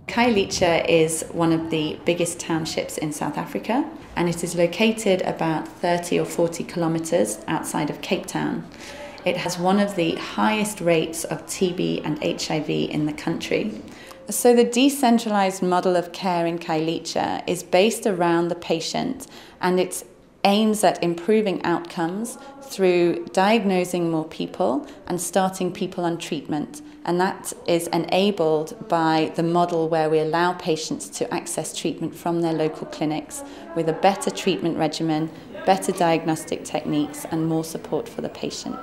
Khayelitsha is one of the biggest townships in South Africa, and it is located about 30 or 40 kilometres outside of Cape Town. It has one of the highest rates of TB and HIV in the country. So the decentralised model of care in Khayelitsha is based around the patient, and it aims at improving outcomes through diagnosing more people and starting people on treatment. And that is enabled by the model where we allow patients to access treatment from their local clinics with a better treatment regimen, better diagnostic techniques and more support for the patient.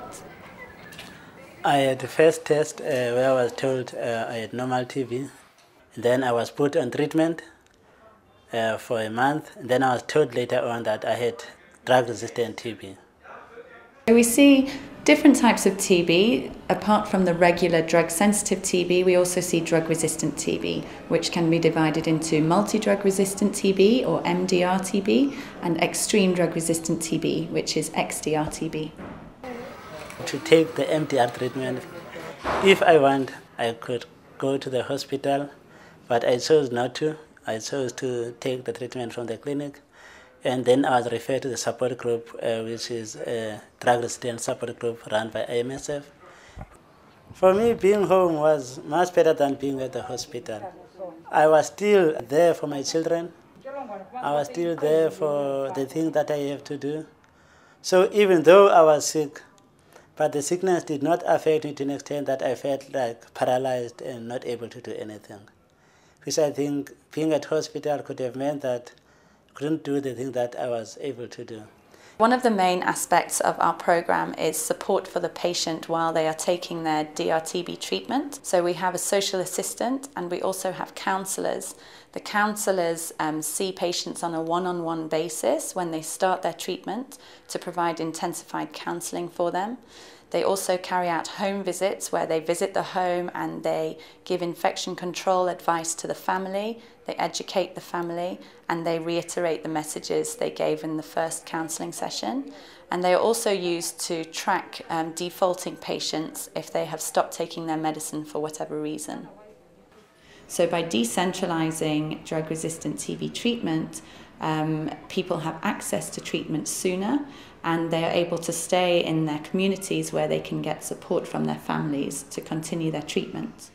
I had the first test where I was told I had normal TB. Then I was put on treatment for a month. And then I was told later on that I had drug-resistant TB. We see different types of TB. Apart from the regular drug-sensitive TB, we also see drug-resistant TB, which can be divided into multi-drug resistant TB or MDR TB and extreme drug-resistant TB, which is XDR TB. To take the MDR treatment, if I want, I could go to the hospital, but I chose not to. I chose to take the treatment from the clinic. And then I was referred to the support group, which is a drug-resistant support group run by AMSF. For me, being home was much better than being at the hospital. I was still there for my children. I was still there for the things that I have to do. So even though I was sick, but the sickness did not affect me to an extent that I felt like paralyzed and not able to do anything. Which I think being at hospital could have meant that couldn't do the thing that I was able to do. One of the main aspects of our program is support for the patient while they are taking their DRTB treatment. So we have a social assistant and we also have counsellors. The counsellors see patients on a one-on-one basis when they start their treatment to provide intensified counselling for them. They also carry out home visits where they visit the home and they give infection control advice to the family, they educate the family and they reiterate the messages they gave in the first counselling session. And they are also used to track defaulting patients if they have stopped taking their medicine for whatever reason. So by decentralising drug-resistant TB treatment, people have access to treatment sooner and they are able to stay in their communities where they can get support from their families to continue their treatment.